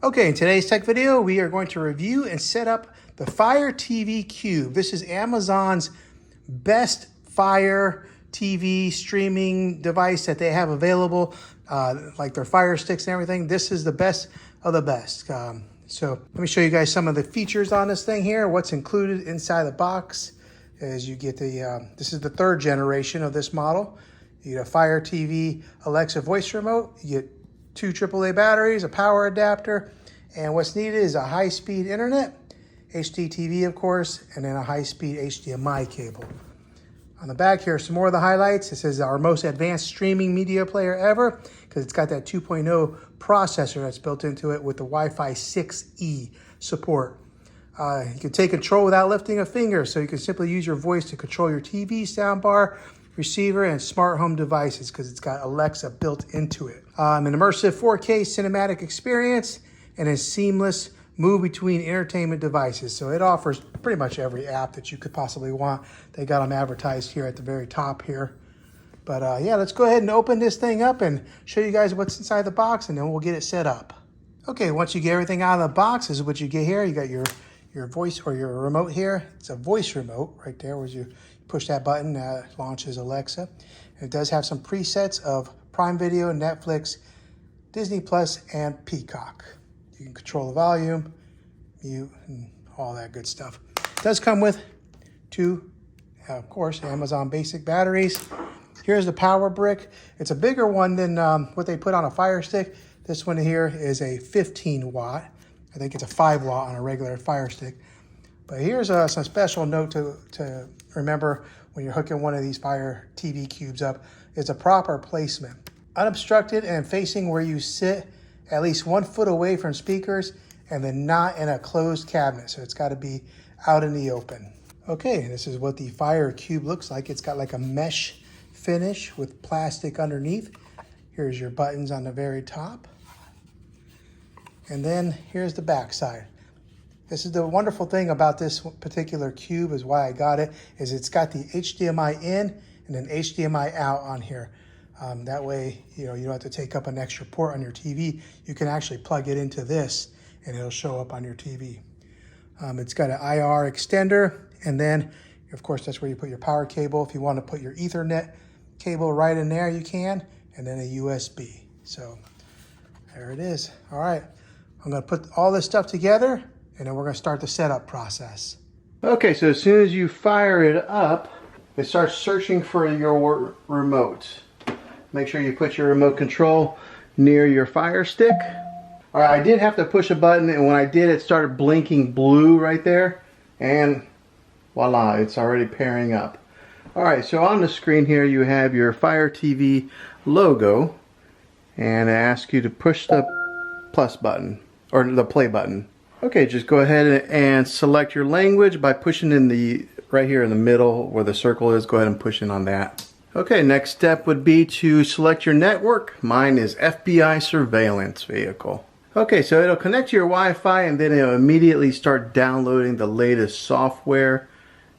Okay, in today's tech video, we are going to review and set up the Fire TV Cube. This is Amazon's best Fire TV streaming device that they have available, like their Fire Sticks and everything. This is the best of the best. So let me show you guys some of the features on this thing here. What's included inside the box is you get the, this is the third generation of this model. You get a Fire TV Alexa voice remote. You get 2 AAA batteries, a power adapter, and what's needed is a high-speed internet, HDTV of course, and then a high-speed HDMI cable. On the back here, some more of the highlights. It says our most advanced streaming media player ever, because it's got that 2.0 processor that's built into it with the Wi-Fi 6E support. You can take control without lifting a finger, so you can simply use your voice to control your TV, soundbar, receiver, and smart home devices because it's got Alexa built into it. An immersive 4K cinematic experience and a seamless move between entertainment devices. So it offers pretty much every app that you could possibly want. They got them advertised here at the very top here. But yeah, let's go ahead and open this thing up and show you guys what's inside the box, and then we'll get it set up. Okay, once you get everything out of the box, this is what you get here. You got your voice or your remote here. It's a voice remote right there where you push that button, launches Alexa. And it does have some presets of Prime Video, Netflix, Disney Plus, and Peacock. You can control the volume, mute, and all that good stuff. It does come with 2, of course, Amazon basic batteries. Here's the power brick. It's a bigger one than what they put on a Fire Stick. This one here is a 15 watt. I think it's a 5 watt on a regular Fire Stick. But here's some special note to remember when you're hooking one of these Fire TV cubes up. It's a proper placement. Unobstructed and facing where you sit, at least 1 foot away from speakers, and then not in a closed cabinet. So it's got to be out in the open. Okay, this is what the Fire Cube looks like. It's got like a mesh finish with plastic underneath. Here's your buttons on the very top. And then here's the back side. This is the wonderful thing about this particular cube, is why I got it, is it's got the HDMI in and then HDMI out on here. That way, you don't have to take up an extra port on your TV. You can actually plug it into this and it'll show up on your TV. It's got an IR extender, and then, of course, that's where you put your power cable. If you want to put your Ethernet cable right in there, you can, and then a USB. So there it is. All right, I'm going to put all this stuff together, and then we're going to start the setup process. Okay, so as soon as you fire it up, it starts searching for your remote. Make sure you put your remote control near your Fire Stick. All right, I did have to push a button, and when I did, it started blinking blue right there, and voila, it's already pairing up. All right, so on the screen here, you have your Fire TV logo, and I ask you to push the plus button, or the play button. Okay, just go ahead and select your language by pushing in the, right here in the middle where the circle is. Go ahead and push in on that. Okay, next step would be to select your network. Mine is FBI surveillance vehicle. Okay, so it'll connect to your Wi-Fi, and then it'll immediately start downloading the latest software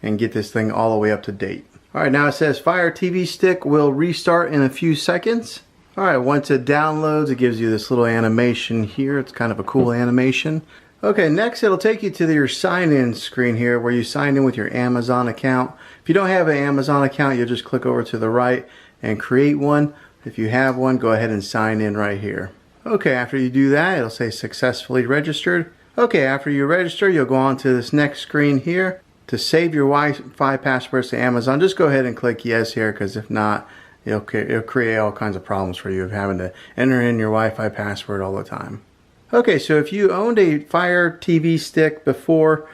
and get this thing all the way up to date. All right, now it says Fire TV Stick will restart in a few seconds. All right, once it downloads, it gives you this little animation here. It's kind of a cool animation. Okay, next it'll take you to your sign-in screen here where you sign in with your Amazon account. If you don't have an Amazon account, you'll just click over to the right and create one. If you have one, go ahead and sign in right here. Okay, after you do that, it'll say successfully registered. Okay, after you register, you'll go on to this next screen here. To save your Wi-Fi passwords to Amazon, just go ahead and click yes here, because if not, it'll create all kinds of problems for you of having to enter in your Wi-Fi password all the time. Okay, so if you owned a Fire TV Stick before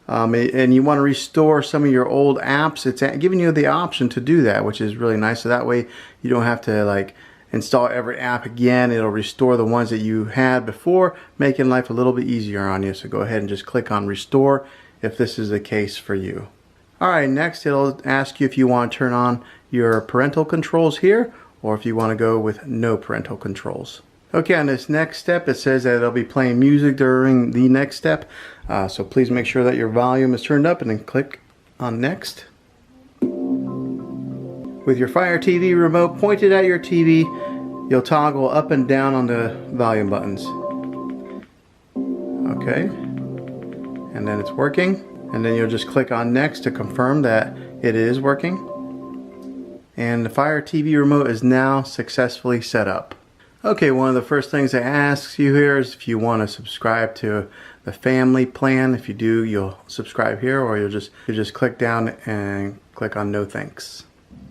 and you want to restore some of your old apps, it's giving you the option to do that, which is really nice. So that way you don't have to like install every app again. It'll restore the ones that you had before, making life a little bit easier on you. So go ahead and just click on restore if this is the case for you. Alright, next it'll ask you if you want to turn on your parental controls here, or if you want to go with no parental controls. Okay, on this next step, it says that it'll be playing music during the next step. So please make sure that your volume is turned up, and then click on next. With your Fire TV remote pointed at your TV, you'll toggle up and down on the volume buttons. Okay, and then it's working. And then you'll just click on next to confirm that it is working. And the Fire TV remote is now successfully set up. Okay, one of the first things it asks you here is if you want to subscribe to the family plan. If you do, you'll subscribe here, or you just click down and click on no thanks.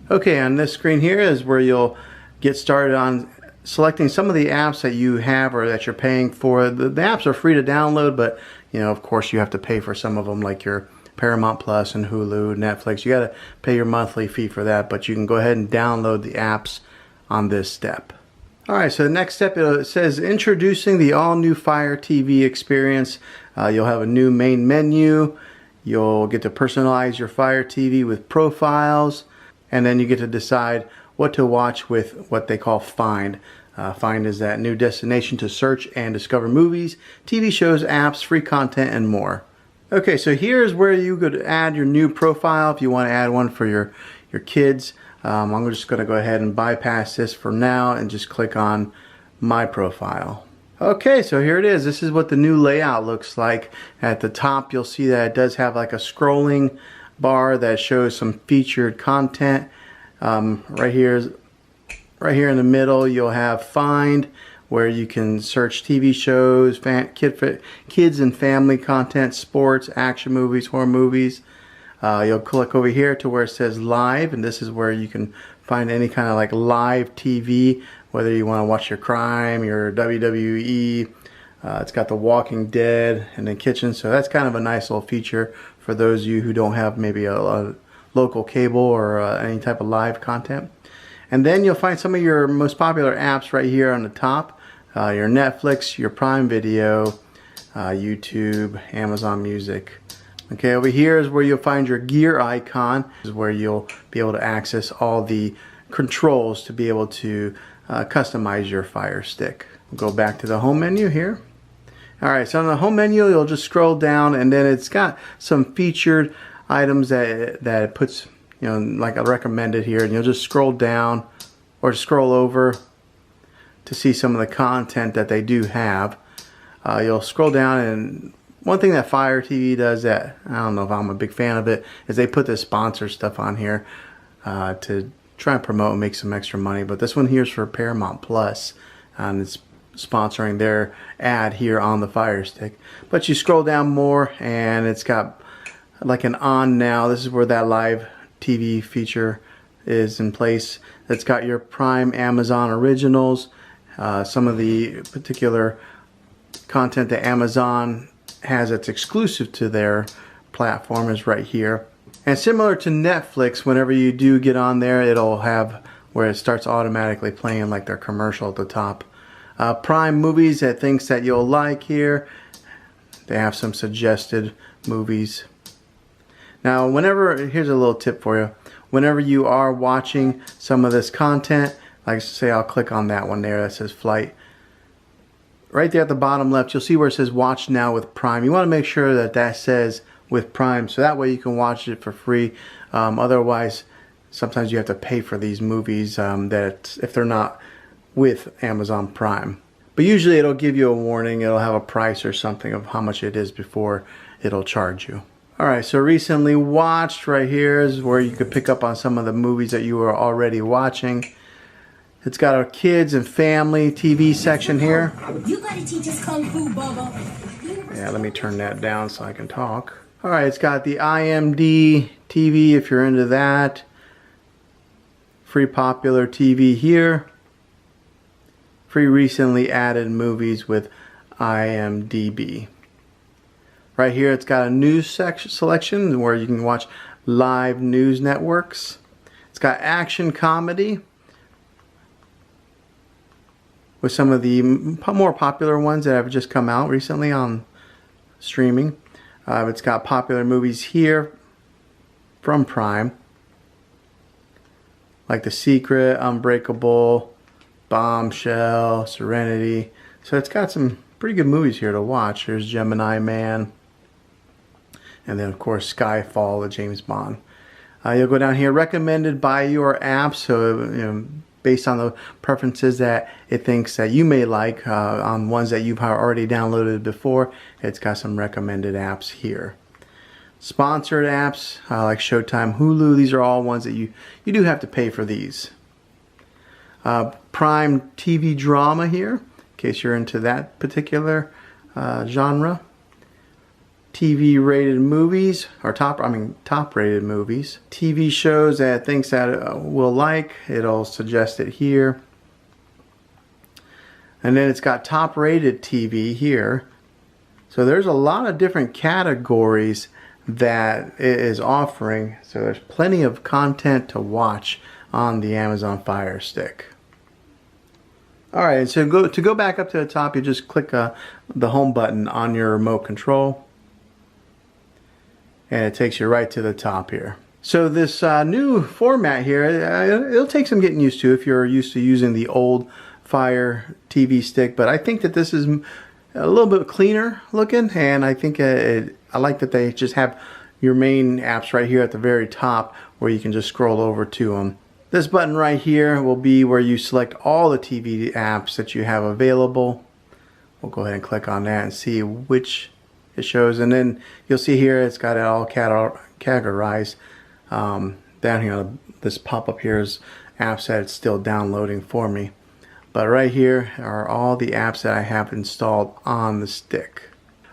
Okay, on this screen here is where you'll get started on selecting some of the apps that you have or that you're paying for. The apps are free to download, but you know, of course, you have to pay for some of them, like your Paramount Plus and Hulu, Netflix. You got to pay your monthly fee for that, but you can go ahead and download the apps on this step. All right, so the next step, it says introducing the all-new Fire TV experience. You'll have a new main menu. You'll get to personalize your Fire TV with profiles, and then you get to decide what to watch with what they call Find. Find is that new destination to search and discover movies, TV shows, apps, free content, and more. Okay, so here's where you could add your new profile if you want to add one for your kids. I'm just going to go ahead and bypass this for now and just click on My Profile. Okay, so here it is. This is what the new layout looks like. At the top, you'll see that it does have like a scrolling bar that shows some featured content. Right here in the middle, you'll have Find, where you can search TV shows, kids and family content, sports, action movies, horror movies. You'll click over here to where it says Live, and this is where you can find any kind of like live TV, whether you want to watch your crime, your WWE. It's got The Walking Dead and the kitchen, so that's kind of a nice little feature for those of you who don't have maybe a local cable or any type of live content. And then you'll find some of your most popular apps right here on the top. Your Netflix, your Prime Video, YouTube, Amazon Music. Okay, over here is where you'll find your gear icon. This is where you'll be able to access all the controls to be able to customize your Fire Stick. We'll go back to the home menu here. Alright, so on the home menu, you'll just scroll down, and then it's got some featured items that it puts, you know, like I recommended here, and you'll just scroll down or scroll over to see some of the content that they do have. You'll scroll down, and one thing that Fire TV does that I don't know if I'm a big fan of it is they put the sponsor stuff on here to try and promote and make some extra money. But this one here is for Paramount Plus, and it's sponsoring their ad here on the Fire Stick. But you scroll down more, and it's got like an on now. This is where that live TV feature is in place. It's got your Prime Amazon originals, some of the particular content that Amazon has that's exclusive to their platform is right here. And similar to Netflix, whenever you do get on there, it'll have where it starts automatically playing like their commercial at the top. Prime movies that things that you'll like here. They have some suggested movies. Now, here's a little tip for you. Whenever you are watching some of this content, like say I'll click on that one there that says Flight. Right there at the bottom left, you'll see where it says Watch Now with Prime. You want to make sure that that says with Prime, so that way you can watch it for free. Otherwise, sometimes you have to pay for these movies that if they're not with Amazon Prime. But usually it'll give you a warning. It'll have a price or something of how much it is before it'll charge you. Alright, so recently watched right here is where you could pick up on some of the movies that you were already watching. It's got our kids and family TV section here. You gotta teach us Kung Fu, Bubba. Yeah, let me turn that down so I can talk. Alright, it's got the IMD TV if you're into that. Free popular TV here. Free recently added movies with IMDb. Right here it's got a news selection where you can watch live news networks. It's got action comedy with some of the more popular ones that have just come out recently on streaming. It's got popular movies here from Prime, like The Secret, Unbreakable, Bombshell, Serenity. So it's got some pretty good movies here to watch. There's Gemini Man, and then of course Skyfall, the James Bond. You'll go down here, recommended by your app. So based on the preferences that it thinks that you may like on ones that you've already downloaded before. It's got some recommended apps here. Sponsored apps like Showtime, Hulu, these are all ones that you do have to pay for these. Prime TV drama here, in case you're into that particular genre. TV rated movies, or top rated movies. TV shows that it thinks that we'll like, it'll suggest it here. And then it's got top rated TV here. So there's a lot of different categories that it is offering. So there's plenty of content to watch on the Amazon Fire Stick. Alright, so to go back up to the top, you just click the home button on your remote control. And it takes you right to the top here. So this new format here, it'll take some getting used to if you're used to using the old Fire TV stick. But I think that this is a little bit cleaner looking, and I think I like that they just have your main apps right here at the very top where you can just scroll over to them. This button right here will be where you select all the TV apps that you have available. We'll go ahead and click on that and see which it shows, and then you'll see here it's got it all categorized. Down here, this pop-up here is apps that it's still downloading for me. But right here are all the apps that I have installed on the stick.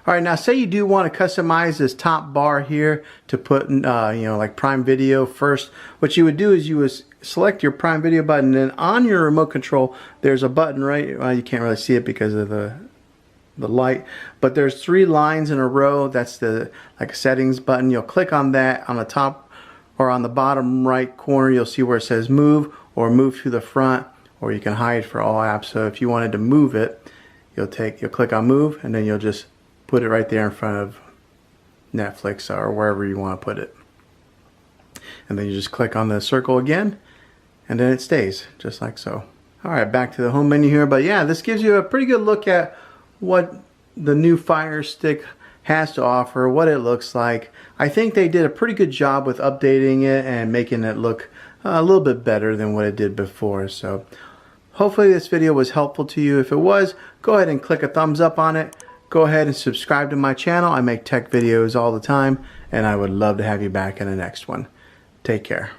Alright, now say you do want to customize this top bar here to put, like Prime Video first. What you would do is you would select your Prime Video button, and then on your remote control, there's a button right, well, you can't really see it because of the light, but there's 3 lines in a row. That's the like a settings button. You'll click on that. On the top or on the bottom right corner, you'll see where it says move or move to the front, or you can hide for all apps. So if you wanted to move it, you'll click on move, and then you'll just put it right there in front of Netflix or wherever you want to put it. And then you just click on the circle again, and then it stays just like so. Alright, back to the home menu here. But yeah, this gives you a pretty good look at what the new Fire Stick has to offer, what it looks like. I think they did a pretty good job with updating it and making it look a little bit better than what it did before. So hopefully this video was helpful to you. If it was, go ahead and click a thumbs up on it. Go ahead and subscribe to my channel. I make tech videos all the time, and I would love to have you back in the next one. Take care.